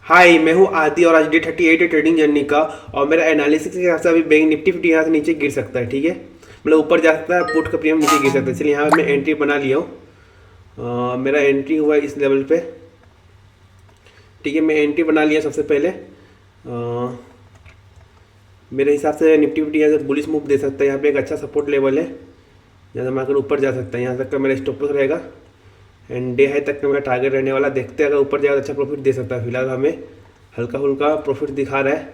हाय, मैं हूँ आदि और आज डे 38 है ट्रेडिंग जर्नी का। और मेरा एनालिसिस के हिसाब से अभी बैंक निफ्टी 50 यहाँ से नीचे गिर सकता है। ठीक है, मतलब ऊपर जा सकता है, पुट का प्रीमियम नीचे गिर सकता है। इसलिए यहाँ पे मैं एंट्री बना लिया हूँ। मेरा एंट्री हुआ है इस लेवल पे। ठीक है, मैं एंट्री बना लिया सबसे पहले। मेरे हिसाब से निफ्टी 50 यहाँ से बुलिश मूव दे सकता है। यहाँ पे एक अच्छा सपोर्ट लेवल है, यहाँ से मार्केट ऊपर जा सकता है। यहाँ तक का मेरा स्टॉप लॉस रहेगा एंड डे हाई तक का मेरा टारगेट रहने वाला। देखते हैं, अगर ऊपर जाएगा तो अच्छा प्रॉफिट दे सकता है। फिलहाल हमें हल्का फुल्का प्रॉफिट दिखा रहा है।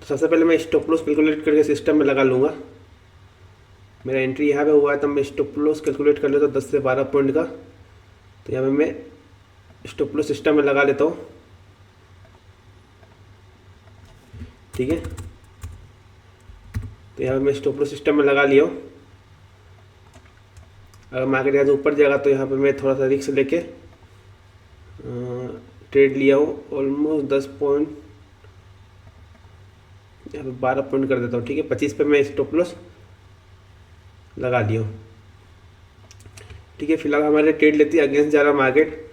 तो सबसे पहले मैं स्टॉप लॉस कैलकुलेट करके सिस्टम में लगा लूँगा। मेरा एंट्री यहाँ पे हुआ है, तब मैं स्टॉप लॉस कैलकुलेट कर लेता हूँ 10 से 12 पॉइंट का। तो यहाँ पे मैं स्टॉप लॉस सिस्टम में लगा लेता हूँ। ठीक है, तो यहाँ पे मैं स्टॉप लॉस सिस्टम में लगा लिया हूँ। अगर मार्केट यहाँ से ऊपर जाएगा तो यहाँ पे मैं थोड़ा सा रिस्क लेके ट्रेड लिया हूँ। ऑलमोस्ट 10 पॉइंट, यहाँ पे 12 पॉइंट कर देता हूँ। ठीक है, 25 पे मैं स्टॉप लॉस लगा लिया हूँ। ठीक है, फिलहाल हमारे ट्रेड लेती है अगेंस्ट जा रहा मार्केट।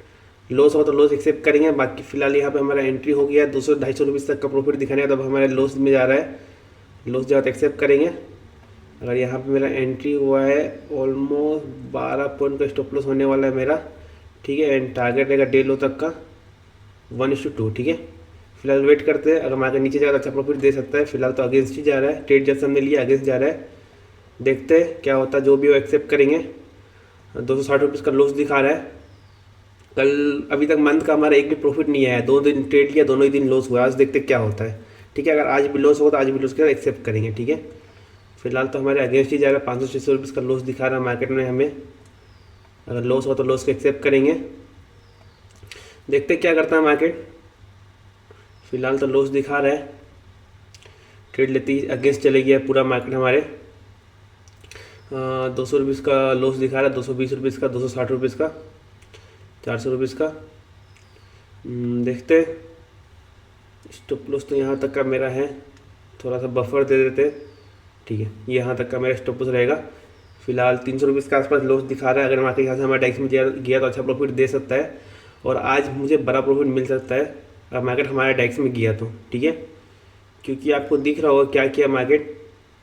लॉस हो तो लॉस एक्सेप्ट करेंगे। बाकी फिलहाल यहाँ पे हमारा एंट्री हो गया है, 200-250 रुपीज़ तक का प्रॉफिट दिखाने का। तब हमारे लॉस में जा रहा है, लॉस जाए तो एक्सेप्ट करेंगे। अगर यहाँ पे मेरा एंट्री हुआ है, ऑलमोस्ट 12 पॉइंट का स्टॉप लॉस होने वाला है मेरा। ठीक है, एंड टारगेट रहेगा डे लो तक का 1:2। ठीक है, फिलहाल वेट करते हैं। अगर मार्केट नीचे जाएगा तो अच्छा प्रॉफिट दे सकता है। फिलहाल तो अगेंस्ट ही जा रहा है, ट्रेड जैसे हमने लिया अगेंस्ट जा रहा है। देखते हैं क्या होता है, जो भी वो एक्सेप्ट करेंगे। 260 रुपीज़ का लॉस दिखा रहा है। कल अभी तक मंथ का हमारा एक भी प्रॉफिट नहीं आया। 2 दिन ट्रेड लिया, दोनों ही दिन लॉस हुआ। आज देखते क्या होता है। ठीक है, अगर आज भी लॉस होगा तो आज भी लॉस के एक्सेप्ट करेंगे। ठीक है, फिलहाल तो हमारे अगेंस्ट ही जा रहा है। 500-600 रुपीज़ का लॉस दिखा रहा है मार्केट में हमें। अगर लॉस हो तो लॉस को एक्सेप्ट करेंगे। देखते क्या करता है मार्केट। फिलहाल तो लॉस दिखा रहा है, ट्रेड लेती अगेंस्ट चले गया पूरा मार्केट हमारे। 200 रुपीज़ का लॉस दिखा रहा है, 220 रुपीज़ का, 260 रुपीज़ का, 400 रुपीज़ का। देखते स्टॉप लॉस तो यहाँ तक का मेरा है, थोड़ा सा बफर दे देते। ठीक है, ये यहाँ तक का मेरा स्टॉप लॉस रहेगा। फिलहाल 300 रुपीज़ के आसपास लॉस दिखा रहा है। अगर मार्केट यहाँ से हमारे डेक्स में गया तो अच्छा प्रॉफिट दे सकता है और आज मुझे बड़ा प्रॉफिट मिल सकता है अगर मार्केट हमारे डेक्स में गया तो। ठीक है, क्योंकि आपको दिख रहा होगा क्या किया मार्केट।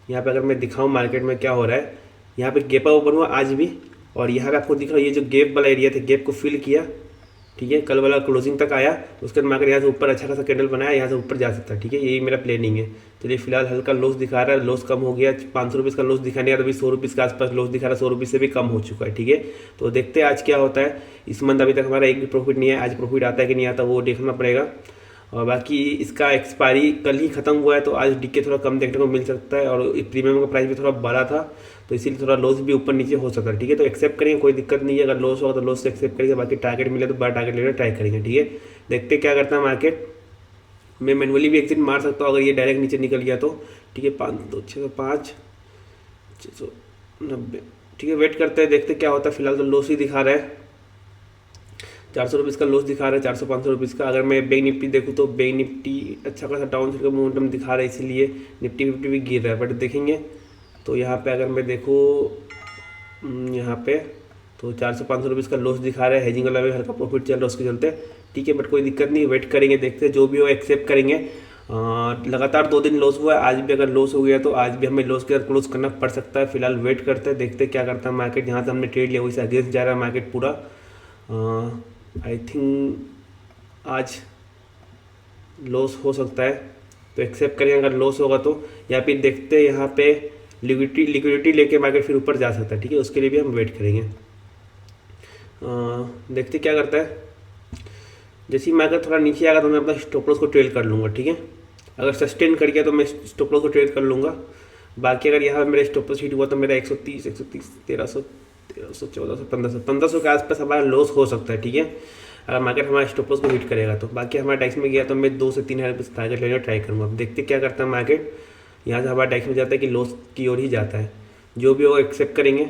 यहाँ पे अगर मैं दिखाऊँ मार्केट में क्या हो रहा है, यहाँ पे गैप अप ओपन हुआ आज भी। और यहाँ पे आपको दिख रहा है ये जो गैप वाला एरिया था, गैप को फिल किया। ठीक है, कल वाला क्लोजिंग तक आया, उसके बाद मार्केट यहाँ से ऊपर अच्छा खासा कैंडल बनाया, यहाँ से ऊपर जा सकता है। ठीक है, यही मेरा प्लानिंग है। चलिए, फिलहाल हल्का लॉस दिखा रहा है, लॉस कम हो गया। 500 रुपीज़ का लॉस दिखाने का, तो अभी 100 रुपीज़ के आसपास लॉस दिखा रहा है। 100 रुपीज़ से भी कम हो चुका है। ठीक है, तो देखते हैं आज क्या होता है। इस मंथ अभी तक हमारा एक भी प्रॉफिट नहीं है। आज प्रॉफिट आता है कि नहीं आता वो देखना पड़ेगा। और बाकी इसका एक्सपायरी कल ही ख़त्म हुआ है, तो आज डीके थोड़ा कम देखने को मिल सकता है। और प्रीमियम का प्राइस भी थोड़ा बढ़ा था, तो इसीलिए थोड़ा लॉस भी ऊपर नीचे हो सकता है। ठीक है, तो एक्सेप्ट करेंगे, कोई दिक्कत नहीं है। अगर लॉस होगा तो लॉस से एक्सेप्ट करेंगे। बाकी टारगेट मिले तो बड़ा टारगेट लेकर ट्राई करेंगे। ठीक है, देखते क्या करता है मार्केट। मैं मैनुअली भी एग्जिट मार सकता हूँ अगर ये डायरेक्ट नीचे निकल गया तो। ठीक है, 605, 690। ठीक है, वेट करते हैं, देखते क्या होता है। फिलहाल तो लॉस ही दिखा रहा है, 400 रुपीज़ का लॉस दिखा रहा है, 400-500 रुपीज़ का। अगर मैं बैंक निफ्टी देखूँ तो बैंक निफ्टी अच्छा खासा डाउन साइड का मोमेंटम दिखा रहा है, इसीलिए निफ्टी 50 भी गिर रहा है। बट देखेंगे तो यहाँ पे अगर मैं देखूँ यहाँ पे तो 400-500 रुपीज़ का लॉस दिखा रहा है। हेजिंग वाला भी हल्का प्रॉफिट चल रहा है उसके चलते। ठीक है, बट कोई दिक्कत नहीं, वेट करेंगे, देखते हैं जो भी हो एक्सेप्ट करेंगे। लगातार 2 दिन लॉस हुआ है, आज भी अगर लॉस हो गया तो आज भी हमें लॉस के साथ क्लोज करना पड़ सकता है। फिलहाल वेट करते हैं, देखते हैं क्या करता है मार्केट। यहाँ से हमने ट्रेड लिया वही से अगेंस्ट जा रहा है मार्केट पूरा। आई थिंक आज लॉस हो सकता है, तो एक्सेप्ट करेंगे। अगर लॉस होगा तो यहाँ पे देखते हैं, यहाँ पे लिक्विडिटी लेके मार्केट फिर ऊपर जा सकता है। ठीक है, उसके लिए भी हम वेट करेंगे। देखते क्या करता है। जैसे ही मार्केट थोड़ा नीचे आएगा तो मैं अपना स्टॉप लॉस को ट्रेल कर लूँगा। ठीक है, अगर सस्टेन कर गया तो मैं स्टॉप लॉस को ट्रेल कर लूँगा। बाकी अगर यहाँ मेरा स्टॉप लॉस हिट हुआ तो मेरा 130, 1300, 1400, 1500 के आसपास हमारा लॉस हो सकता है। ठीक है, अगर मार्केट हमारे स्टॉप लॉस को हिट करेगा तो। बाकी हमारे टैक्स में गया तो मैं 2 से 3 हज़ार रुपये टारगेट लेने ट्राई करूँगा। अब देखते क्या करता है मार्केट। यहाँ से हमारा टैक्स में जाता है कि लॉस की ओर ही जाता है, जो भी वो एक्सेप्ट करेंगे।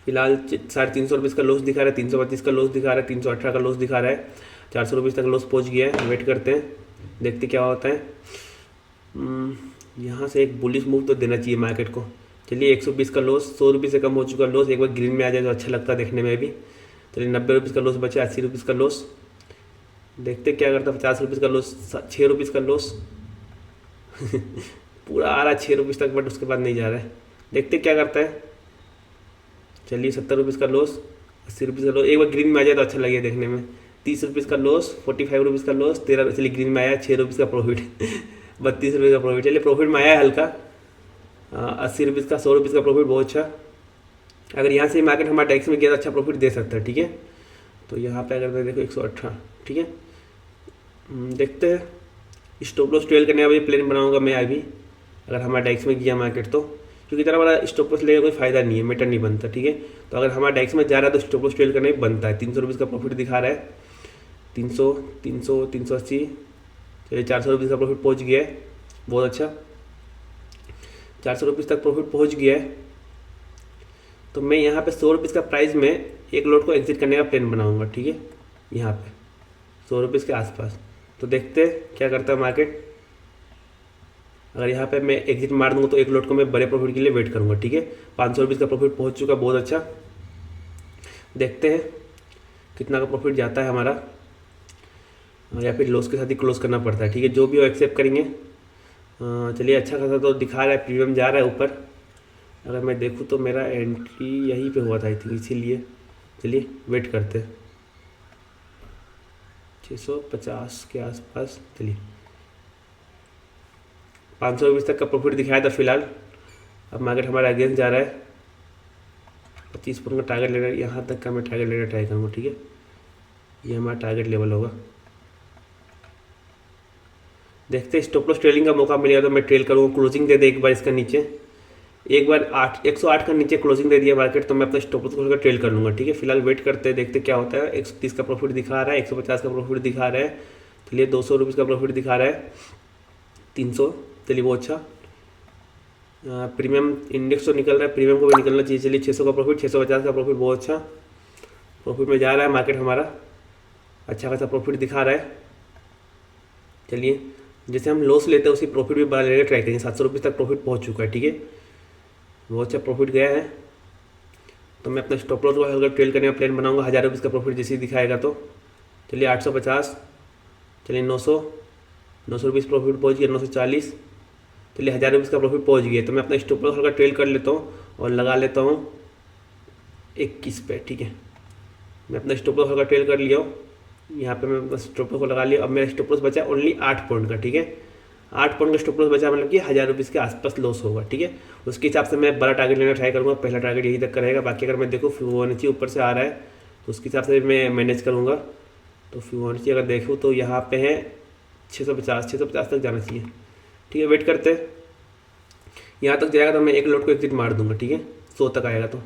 फिलहाल 350 रुपीज़ का लॉस दिखा रहा है, 332 का लॉस दिखा रहा है, 318 का लॉस दिखा रहा है, 400 रुपीज़ तक लॉस पहुँच गया है। वेट करते हैं, देखते क्या होता है। यहाँ से एक बुलिश मूव तो देना चाहिए मार्केट को। चलिए, 120 का लॉस, 100 रुपये से कम हो चुका लॉस। एक बार ग्रीन में आ जाए तो अच्छा लगता है देखने में भी। चलिए, 90 रुपीज़ का लॉस बचा, 80 रुपीज़ का लॉस। देखते क्या करता है। 50 रुपीज़ का लॉस, 6 रुपीज़ का लॉस। पूरा आ रहा है 6 रुपीज़ तक, बट उसके बाद नहीं जा रहा है। देखते क्या करता है। चलिए 70 रुपीज़ का लॉस, 80 रुपीज़ का लॉस। एक बार ग्रीन में आ जाए तो अच्छा लगे देखने में। 30 रुपीज़ का लॉस, 45 रुपीज़ का लॉस, 13। चलिए ग्रीन में आया, 6 रुपीज़ का प्रॉफिट। 32 रुपये का प्रॉफिट। चलिए प्रॉफिट में आया है हल्का। 80 रुपीज़ का, 100 रुपीज़ का प्रॉफिट, बहुत अच्छा। अगर यहाँ से मार्केट हमारा टैक्स में गया तो अच्छा प्रॉफिट दे सकता है, ठीक है। तो यहाँ पे अगर देखो 118, ठीक है। देखते हैं। स्टॉप लॉस ट्रेल करने का भी प्लान बनाऊंगा मैं अभी, अगर हमारा डैक्स में गया मार्केट तो, क्योंकि इतना बड़ा स्टॉप लॉस लेने का कोई फायदा नहीं है, मैटर नहीं बनता, ठीक है। तो अगर हमारा डैक्स में जा रहा है तो स्टॉप लॉस ट्रेल करने में बनता है। 300 रुपीज़ का प्रॉफिट दिखा रहा है। 300, 300, 380। चलिए 400 रुपीज़ का प्रॉफिट पहुँच गया है, बहुत अच्छा। 400 रुपीज़ तक प्रॉफिट पहुँच गया है। तो मैं यहाँ पे 100 रुपीज़ का प्राइस में एक लॉट को एग्जिट करने का प्लान बनाऊंगा, ठीक है। यहाँ पे 100 रुपीज़ के आसपास। तो देखते हैं क्या करता है मार्केट। अगर यहाँ पे मैं एग्जिट मार दूंगा तो एक लॉट को मैं बड़े प्रॉफिट के लिए वेट करूंगा, ठीक है। 500 रुपीज़ का प्रॉफिट पहुँच चुका, बहुत अच्छा। देखते हैं कितना का प्रॉफिट जाता है हमारा, या फिर लॉस के साथ ही क्लोज करना पड़ता है, ठीक है। जो भी वो एक्सेप्ट करेंगे। चलिए अच्छा खासा तो दिखा रहा है, प्रीमियम जा रहा है ऊपर। अगर मैं देखूँ तो मेरा एंट्री यहीं पे हुआ था आई थिंक, इसीलिए चलिए वेट करते हैं। 650 के आसपास। चलिए 500 रुपीज़ तक का प्रॉफिट दिखाया था फिलहाल। अब मार्केट हमारा अगेंस्ट जा रहा है। 25 पॉइंट का टारगेट लेना, यहाँ तक का मैं टारगेट लेना ट्राई करूँगा, ठीक है। ये हमारा टारगेट लेवल होगा। देखते हैं स्टॉप लॉस ट्रेलिंग का मौका मिलेगा तो मैं ट्रेल करूँगा। क्लोजिंग दे दे एक बार इसका नीचे, एक बार 108 का नीचे क्लोजिंग दे दिया मार्केट, तो मैं अपना स्टॉप लॉस खोलकर ट्रेल कर लूँगा, ठीक है। फिलहाल वेट करते हैं, देखते क्या होता है। 130 का प्रॉफिट दिखा रहा है, 150 का प्रॉफिट दिखा रहा है। चलिए 200 रुपीज़ का प्रॉफिट दिखा रहा है। 300, चलिए वो अच्छा। प्रीमियम इंडेक्स तो निकल रहा है, प्रीमियम को भी निकलना चाहिए। चलिए 600 का प्रॉफिट, 650 का प्रॉफिट, बहुत अच्छा प्रॉफिट में जा रहा है मार्केट हमारा। अच्छा खासा प्रॉफिट दिखा रहा है। चलिए जैसे हम लॉस लेते हैं उसी प्रॉफिट भी बढ़ा लेने ट्राई करेंगे। 700 रुपीज़ तक प्रॉफिट पहुँच चुका है, ठीक है। बहुत अच्छा प्रॉफिट गया है। तो मैं अपना स्टॉप लॉस को अगर ट्रेल करने का प्लान बनाऊंगा। 1000 रुपीज़ का प्रॉफिट जैसे ही दिखाएगा तो। चलिए 850, चलिए 900, 900 रुपीज़ प्रॉफिट पहुँच गया। 940, चलिए 1000 रुपीज़ का प्रॉफिट पहुँच गया। तो मैं अपना स्टॉप लॉस का ट्रेल कर लेता हूँ और लगा लेता हूँ 21 पे, ठीक है। मैं अपना स्टॉप लॉस का ट्रेल कर लिया हूँ। यहाँ पे मैं अपना स्टॉप लॉस को लगा लिया। अब मेरा स्टॉप लॉस बचा ओनली 8 पॉइंट का, ठीक है। 8 पॉइंट का स्टॉप लॉस बचा, मतलब कि 1000 रुपीज़ के आसपास लॉस होगा, ठीक है। उसके हिसाब से मैं बड़ा टारगेट लेना ट्राई करूँगा। पहला टारगेट यही तक का रहेगा। बाकी अगर मैं देखूँ फिबोनाची ऊपर से आ रहा है तो उसके हिसाब से मैं मैनेज करूँगा। तो फिबोनाची अगर देखूँ तो यहाँ पे है 650 तक जाना चाहिए, ठीक है। वेट करते हैं, यहाँ तक जाएगा तो मैं एक लॉट को एग्जिट मार दूंगा, ठीक है। 100 तक आएगा तो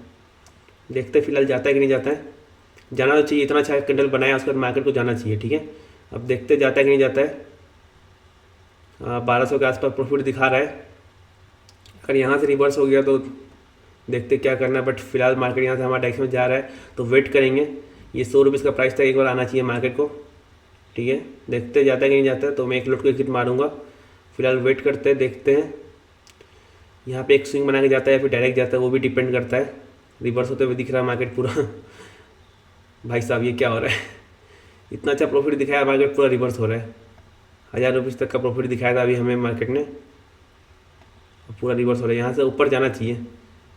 देखते हैं फिलहाल जाता है कि नहीं जाता है। जाना तो चाहिए, इतना अच्छा कैंडल बनाया उसके बाद मार्केट को जाना चाहिए, ठीक है। अब देखते जाता है कि नहीं जाता है। 1200 के आसपास प्रॉफिट दिखा रहा है। अगर यहाँ से रिवर्स हो गया तो देखते क्या करना है। बट फिलहाल मार्केट यहाँ से हमारा टैक्स में जा रहा है तो वेट करेंगे। ये 100 रुपीज़ का प्राइस था, एक बार आना चाहिए मार्केट को, ठीक है। देखते जाता है कि नहीं जाता है। तो मैं एक लॉट को एग्जिट मारूंगा। फिलहाल वेट करते हैं, देखते हैं यहाँ पे एक स्विंग बना के जाता है या फिर डायरेक्ट जाता है, वो भी डिपेंड करता है। रिवर्स होते हुए दिख रहा है मार्केट पूरा। भाई साहब ये क्या हो रहा है। इतना अच्छा प्रॉफिट दिखाया, मार्केट पूरा रिवर्स हो रहा है। 1000 रुपीज़ तक का प्रॉफिट दिखाया था अभी हमें मार्केट ने, पूरा रिवर्स हो रहा है। यहाँ से ऊपर जाना चाहिए,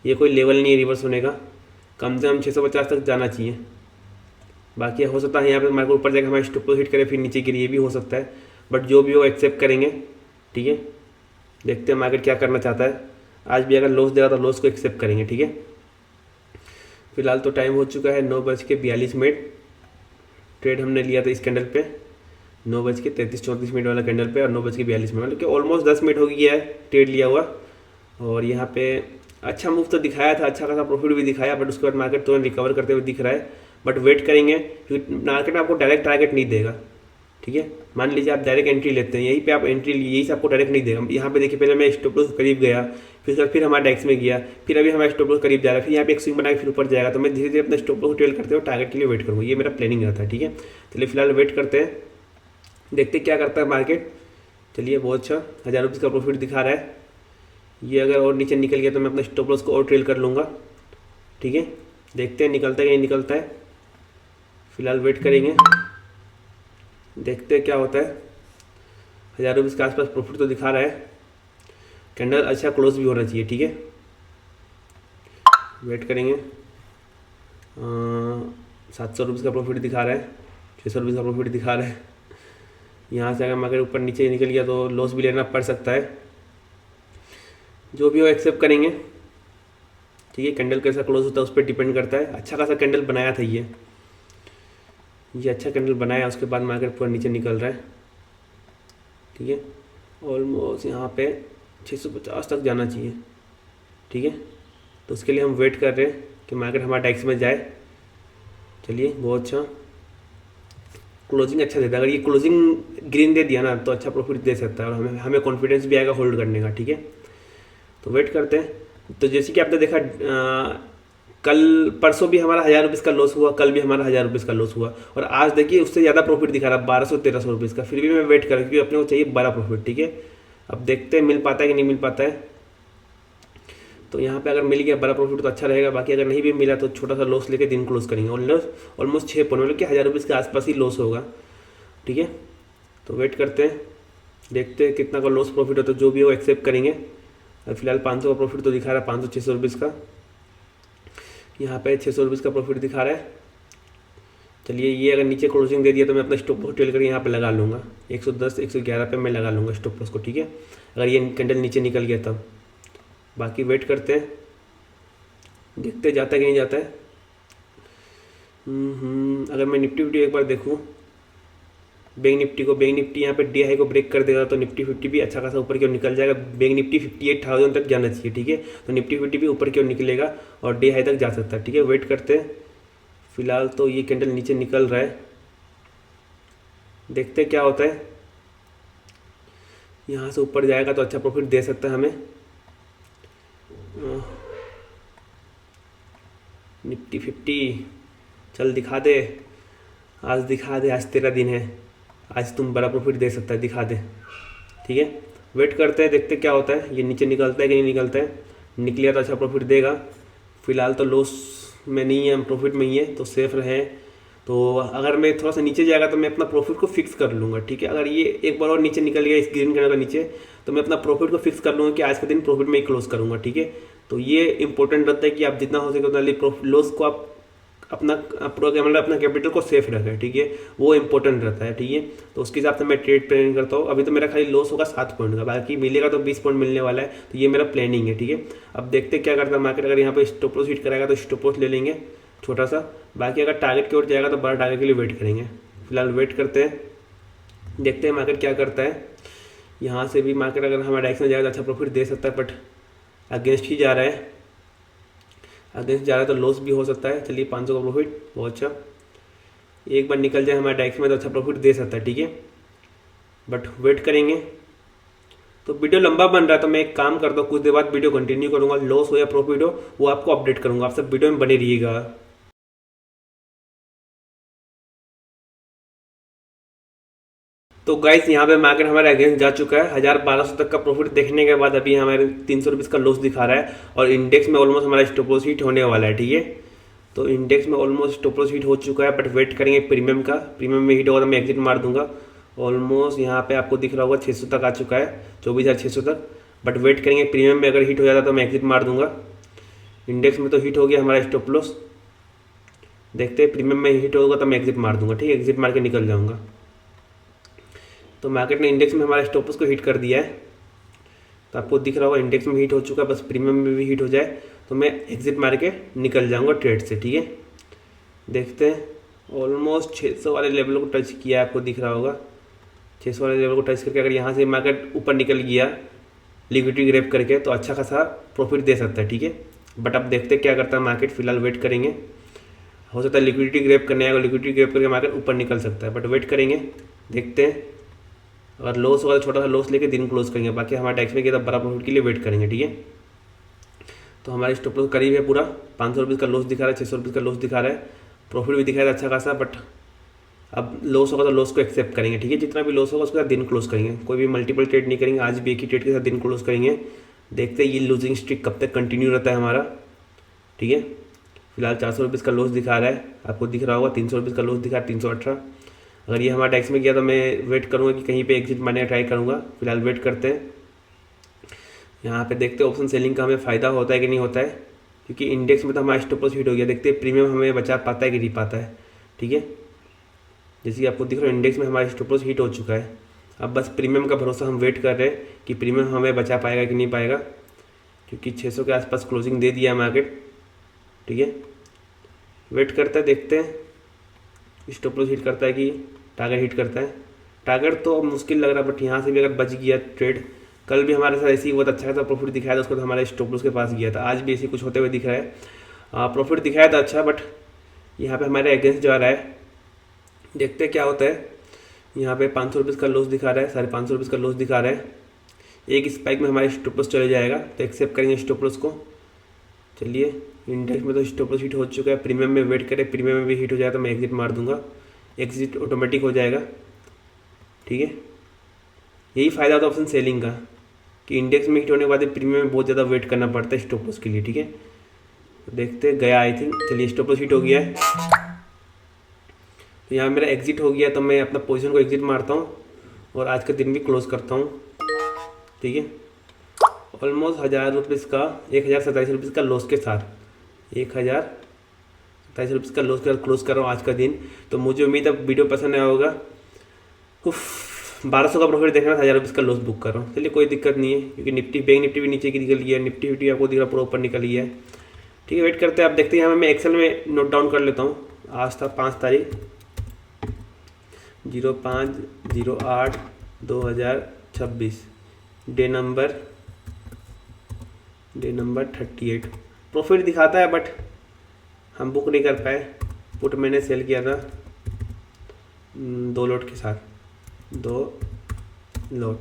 ये कोई लेवल नहीं है रिवर्स होने का। कम से कम 650 तक जाना चाहिए। बाकी हो सकता है यहाँ पे मार्केट ऊपर जाकर हमारे स्टॉप लॉस हिट करे फिर नीचे गिरे, ये भी हो सकता है। बट जो भी हो एक्सेप्ट करेंगे, ठीक है। देखते हैं मार्केट क्या करना चाहता है। आज भी अगर लॉस दे रहा तो लॉस को एक्सेप्ट करेंगे, ठीक है। फिलहाल तो टाइम हो चुका है 9:42। ट्रेड हमने लिया था इस कैंडल पे 9:33-34 वाला कैंडल पे, और 9:42, मतलब कि ऑलमोस्ट 10 मिनट हो गया है ट्रेड लिया हुआ। और यहाँ पे अच्छा मूव तो दिखाया था, अच्छा खासा प्रॉफिट भी दिखाया। बट उसके बाद मार्केट तुरंत रिकवर करते हुए दिख रहा है। बट वेट करेंगे क्योंकि मार्केट आपको डायरेक्ट टारगेट नहीं देगा, ठीक है। मान लीजिए आप डायरेक्ट एंट्री लेते हैं, यहीं पे आप एंट्री लिए, यही से आपको डायरेक्ट नहीं देगा। यहाँ पे देखिए पहले मैं स्टॉप लॉस करीब गया, फिर हमारा डेक्स में गया, फिर अभी हमारा स्टॉप लॉस करीब जा रहा है, फिर यहाँ पे एक स्विंग बना के फिर ऊपर जाएगा। तो मैं धीरे धीरे अपना स्टॉप लॉस ट्रेल करते हुए टारगेट के लिए वेट करूँगा। ये मेरा प्लानिंग रहता है, ठीक है। चलिए फिलहाल वेट करते हैं, देखते क्या करता है मार्केट। चलिए बहुत अच्छा 1000 रुपीज़ का प्रॉफिट दिखा रहा है। ये अगर और नीचे निकल गया तो मैं अपना स्टॉप लॉस को और ट्रेल कर लूँगा, ठीक है। देखते हैं निकलता है कि नहीं निकलता है। फिलहाल वेट करेंगे। देखते हैं क्या होता है। 1000 रुपीज़ के आसपास प्रॉफिट तो दिखा रहा है। कैंडल अच्छा क्लोज भी होना चाहिए, ठीक है। वेट करेंगे। 700 रुपीज़ का प्रॉफिट दिखा रहा है, 600 रुपीज़ का प्रॉफिट दिखा रहा है। यहाँ से अगर मार्केट ऊपर नीचे निकल गया तो लॉस भी लेना पड़ सकता है। जो भी हो एक्सेप्ट करेंगे, ठीक है। कैंडल कैसा क्लोज होता है उस पर डिपेंड करता है। अच्छा खासा कैंडल बनाया था ये अच्छा कैंडल बनाया, उसके बाद मार्केट पूरा नीचे निकल रहा है, ठीक है। ऑलमोस्ट यहाँ पे 650 तक जाना चाहिए, ठीक है। तो उसके लिए हम वेट कर रहे हैं कि मार्केट हमारा डेक्स में जाए। चलिए, बहुत अच्छा क्लोजिंग अच्छा देता है। अगर ये क्लोजिंग ग्रीन दे दिया ना तो अच्छा प्रॉफिट दे सकता है और हमें कॉन्फिडेंस भी आएगा होल्ड करने का, ठीक है। तो वेट करते हैं। तो जैसे कि आपने देखा कल परसों भी हमारा 1000 रुपीज़ का लॉस हुआ, कल भी हमारा 1000 रुपीज़ का लॉस हुआ, और आज देखिए उससे ज़्यादा प्रॉफिट दिखा रहा है 1200-1300 रुपीज़ का। फिर भी मैं वेट कर रहा हूँ क्योंकि अपने को चाहिए बड़ा प्रॉफिट, ठीक है। अब देखते हैं मिल पाता है कि नहीं मिल पाता है। तो यहाँ पे अगर मिल गया बड़ा प्रॉफिट तो अच्छा रहेगा, बाकी अगर नहीं भी मिला तो छोटा सा लॉस लेके दिन क्लोज करेंगे। ऑलमोस्ट 6 पॉइंट, मतलब कि 1000 रुपीज़ के आसपास ही लॉस होगा, ठीक है। तो वेट करते हैं, देखते हैं कितना का लॉस प्रॉफिट हो, तो जो भी हो एक्सेप्ट करेंगे। फिलहाल 500 का प्रॉफिट तो दिखा रहा है, 500-600 रुपीज़ का। यहाँ पे 600 रुपीज़ का प्रॉफिट दिखा रहा है। चलिए, ये अगर नीचे क्लोजिंग दे दिया तो मैं अपना स्टॉप लॉस टेल करके यहाँ पे लगा लूँगा। 110-111 पे मैं लगा लूँगा स्टॉप लॉस को, ठीक है। अगर ये कैंडल नीचे निकल गया तब। बाकी वेट करते हैं, देखते जाता है कि नहीं जाता है। अगर मैं निफ्टी 50 एक बार देखूँ, बैंक निफ्टी यहाँ पे डी हाई को ब्रेक कर देगा तो निफ्टी 50 भी अच्छा खासा ऊपर की ओर निकल जाएगा। बैंक निफ्टी 58,000 तक जाना चाहिए, ठीक है। तो निफ्टी 50 भी ऊपर की ओर निकलेगा और डी हाई तक जा सकता है, ठीक है। वेट करते हैं। फिलहाल तो ये कैंडल नीचे निकल रहा है, देखते हैं क्या होता है। यहाँ से ऊपर जाएगा तो अच्छा प्रॉफिट दे सकता है हमें। निफ्टी 50 चल दिखा दे, आज दिखा दे, आज तेरा दिन है, आज तुम बड़ा प्रॉफिट दे सकता है, दिखा दे, ठीक है। वेट करते हैं, देखते क्या होता है। ये नीचे निकलता है कि नहीं निकलता है। निकलिया तो अच्छा प्रॉफिट देगा। फिलहाल तो लॉस में नहीं है, हम प्रॉफिट में ही है, तो सेफ रहे। तो अगर मैं थोड़ा सा नीचे जाएगा तो मैं अपना प्रॉफिट को फिक्स कर लूँगा, ठीक है। अगर ये एक बार और नीचे निकल गया इस ग्रीन कलर का नीचे, तो मैं अपना प्रॉफिट को फिक्स कर लूँगा कि आज के दिन प्रॉफिट में ही क्लोज करूँगा, ठीक है। तो ये इंपॉर्टेंट रहता है कि आप जितना हो सके उतना लॉस को आप अपना मतलब अपना कैपिटल को सेफ रखें, ठीक है। वो इंपॉर्टेंट रहता है, ठीक है। तो उसके हिसाब से मैं ट्रेड प्लानिंग करता हूँ। अभी तो मेरा खाली लॉस होगा 7 पॉइंट का, बाकी मिलेगा तो 20 पॉइंट मिलने वाला है। तो ये मेरा प्लानिंग है, ठीक है। अब देखते क्या करता है मार्केट। अगर यहाँ पे स्टॉप लॉस हिट कराएगा तो स्टॉप लॉस ले लेंगे छोटा सा। बाकी अगर टारगेट की ओर जाएगा तो बड़ा टारगेट के लिए वेट करेंगे। फिलहाल वेट करते हैं, देखते हैं मार्केट क्या करता है। यहाँ से भी मार्केट अगर हमारा डायरेक्शन में जाएगा तो अच्छा प्रॉफिट दे सकता है, बट अगेंस्ट ही जा रहा है। अगेंस्ट जा रहा है तो लॉस भी हो सकता है। चलिए, 500 का प्रॉफिट, बहुत अच्छा। एक बार निकल जाए हमारे डायरेक्शन में तो अच्छा प्रॉफिट दे सकता है, ठीक है। बट वेट करेंगे। तो वीडियो लंबा बन रहा है तो मैं एक काम करता हूँ, कुछ देर बाद वीडियो कंटिन्यू करूँगा। लॉस हो या प्रॉफिट हो वो आपको अपडेट करूँगा। आप सब वीडियो में बने रहिएगा। तो गाइस, यहाँ पे मार्केट हमारे अगेंस्ट जा चुका है। 1000-1200 तक का प्रॉफिट देखने के बाद अभी हमारे 300 रुपीज़ का लॉस दिखा रहा है, और इंडेक्स में ऑलमोस्ट हमारा स्टॉप लॉस हिट होने वाला है, ठीक है। तो इंडेक्स में ऑलमोस्ट स्टॉप लॉस हिट हो चुका है, बट वेट करेंगे प्रीमियम का। प्रीमियम में हिट होगा तो मैं एग्जिट मार दूंगा। ऑलमोस्ट यहाँ पे आपको दिख रहा होगा 600 तक आ चुका है, 24,600 तक। बट वेट करेंगे, प्रीमियम में अगर हिट हो जाता तो मैं एग्जिट मार दूंगा। इंडेक्स में तो हिट हो गया हमारा स्टॉप लॉस, देखते हैं प्रीमियम में हिट होगा तो मैं एग्जिट मार दूंगा, ठीक है। एग्जिट मार के निकल जाऊँगा। तो मार्केट ने इंडेक्स में हमारे स्टॉप लॉस को हिट कर दिया है, तो आपको दिख रहा होगा इंडेक्स में हिट हो चुका है। बस प्रीमियम में भी हिट हो जाए तो मैं एग्जिट मार के निकल जाऊंगा ट्रेड से, ठीक है। देखते हैं, ऑलमोस्ट 600 वाले लेवल को टच किया है, आपको दिख रहा होगा। 600 वाले लेवल को टच करके अगर यहाँ से मार्केट ऊपर निकल गया लिक्विडिटी ग्रैब करके तो अच्छा खासा प्रॉफिट दे सकता है, ठीक है। बट अब देखते हैं क्या करता है मार्केट। फिलहाल वेट करेंगे, हो सकता है लिक्विडिटी ग्रैब करने आएगा, लिक्विडिटी ग्रैब करके मार्केट ऊपर निकल सकता है। बट वेट करेंगे, देखते हैं। अगर लॉस होगा तो छोटा सा लॉस लेके दिन क्लोज करेंगे। बाकी हमारा टैक्स में किया बड़ा प्रॉफिट के लिए वेट करेंगे, ठीक है। तो हमारे स्टॉप लॉस करीब है पूरा। 500 रुपीज़ का लॉस दिखा रहा है, 600 रुपीज़ का लॉस दिखा रहा है, प्रॉफिट भी दिखा रहा है अच्छा खासा। बट अब लॉस होगा तो लॉस को एक्सेप्ट करेंगे, ठीक है। जितना भी लॉस होगा उसके साथ दिन क्लोज करेंगे। कोई भी मल्टीपल ट्रेड नहीं करेंगे, आज भी एक ही ट्रेड के साथ दिन क्लोज करेंगे। देखते हैं ये लूजिंग स्ट्रिक कब तक कंटिन्यू रहता है हमारा, ठीक है। फिलहाल 400 रुपीज़ का लॉस दिखा रहा है, आपको दिख रहा होगा। 300 रुपीज़ का लॉस दिखा रहा है, 318। अगर ये हमारा टैक्स में गया तो मैं वेट करूँगा कि कहीं पे एग्जिट मारने का ट्राई करूँगा। फिलहाल वेट करते हैं। यहाँ पे देखते हैं ऑप्शन सेलिंग का हमें फ़ायदा होता है कि नहीं होता है, क्योंकि इंडेक्स में तो हमारा स्टॉप लॉस हिट हो गया। देखते हैं प्रीमियम हमें बचा पाता है कि नहीं पाता है। ठीक है, जैसे कि आपको दिख रहा है इंडेक्स में हमारा स्टॉप लॉस हिट हो चुका है। अब बस प्रीमियम का भरोसा हम वेट कर रहे हैं कि प्रीमियम हमें बचा पाएगा कि नहीं पाएगा, क्योंकि 600 के आसपास क्लोजिंग दे दिया है मार्केट। ठीक है, वेट करते हैं, देखते हैं स्टॉप लॉस हिट करता है कि टारगेट हिट करता है। टारगेट तो मुश्किल लग रहा है, बट यहाँ से भी अगर बच गया ट्रेड, कल भी हमारे साथ ऐसे ही बहुत अच्छा खासा प्रॉफिट दिखाया था, उसको तो हमारे स्टॉप लॉस के पास गया था। आज भी ऐसे कुछ होते हुए दिख रहा है। प्रॉफिट दिखाया था अच्छा, बट यहाँ पे हमारे अगेंस्ट जा रहा है। देखते हैं क्या होता है। यहाँ पे 500 रुपीज़ का लॉस दिखा रहा है, 550 रुपीज़ का लॉस दिखा रहा है। एक स्पाइक में हमारे स्टॉप लॉस चले जाएगा, तो एक्सेप्ट करेंगे स्टॉप लॉस को। चलिए, इंडेक्स में तो स्टॉप लॉस हिट हो चुका है, प्रीमियम में वेट करें, प्रीमियम में भी हिट हो जाए तो मैं एग्जिट मार दूंगा, एग्जिट ऑटोमेटिक हो जाएगा। ठीक है, यही फ़ायदा होता है ऑप्शन सेलिंग का, कि इंडेक्स में हिट होने के बाद प्रीमियम में बहुत ज़्यादा वेट करना पड़ता है स्टॉप लॉस के लिए। ठीक है, तो देखते गया आई थिंक। चलिए, स्टॉप लॉस हिट हो गया है, तो यहाँ मेरा एग्जिट हो गया, तो मैं अपना पोजीशन को एग्जिट मारता हूँ और आज का दिन भी क्लोज करता हूँ। ठीक है, ऑलमोस्ट 1000 रुपीज़ का 1027 रुपीज़ का लॉस के साथ 1027 रुपीज़ का लॉस के साथ क्लोज कर रहा हूँ आज का दिन। तो मुझे उम्मीद है वीडियो पसंद आया होगा। 1200 का प्रॉफिट देखना, 1000 रुपीज़ का लॉस बुक कर रहा हूँ। चलिए, कोई दिक्कत नहीं है, क्योंकि निफ्टी बैंक निफ्टी भी नीचे की निकल गया है, निफ्टी आपको दिख रहा पूरा ऊपर निकल गया है। ठीक है, वेट करते हैं। आप देखते हैं, यहाँ मैं एक्सेल में नोट डाउन कर लेता हूँ। आज था 5 तारीख 05/08/2026, डे नंबर 38। प्रॉफिट दिखाता है, बट हम बुक नहीं कर पाए। पुट मैंने सेल किया था 2 लॉट के साथ, 2 लॉट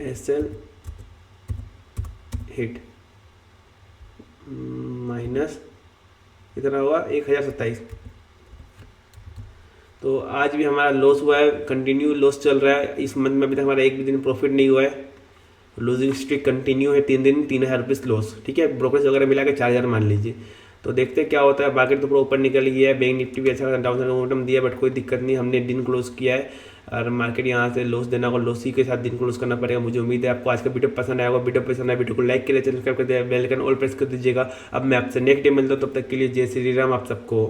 एसएल हिट माइनस कितना हुआ 1027। तो आज भी हमारा लॉस हुआ है, कंटिन्यू लॉस चल रहा है। इस मंथ में अभी तक हमारा एक भी दिन प्रॉफिट नहीं हुआ है। लूजिंग स्ट्रिक कंटिन्यू है, 3 दिन 3000 रुपीज़ लॉस। ठीक है, ब्रोकरेज वगैरह मिला के 4000 मान लीजिए। तो देखते हैं क्या होता है। मार्केट तो पूरा ऊपर निकल गया है, बैंक निफ्टी भी अच्छा डाउन साइड मोमेंटम दिया, बट कोई दिक्कत नहीं, हमने दिन क्लोज किया है। और मार्केट यहाँ से लॉस देना होगा, लॉस ही के साथ दिन क्लोज करना पड़ेगा। मुझे उम्मीद है आपको आज का वीडियो पसंद आएगा। वीडियो पसंद आए वीडियो को लाइक करिए, चैनल सब्सक्राइब कर दिया, बेल आइकन ऑल प्रेस कर दीजिएगा। अब मैं आपसे नेक्स्ट डे मिलता हूँ, तब तक के लिए जय श्री राम आप सबको।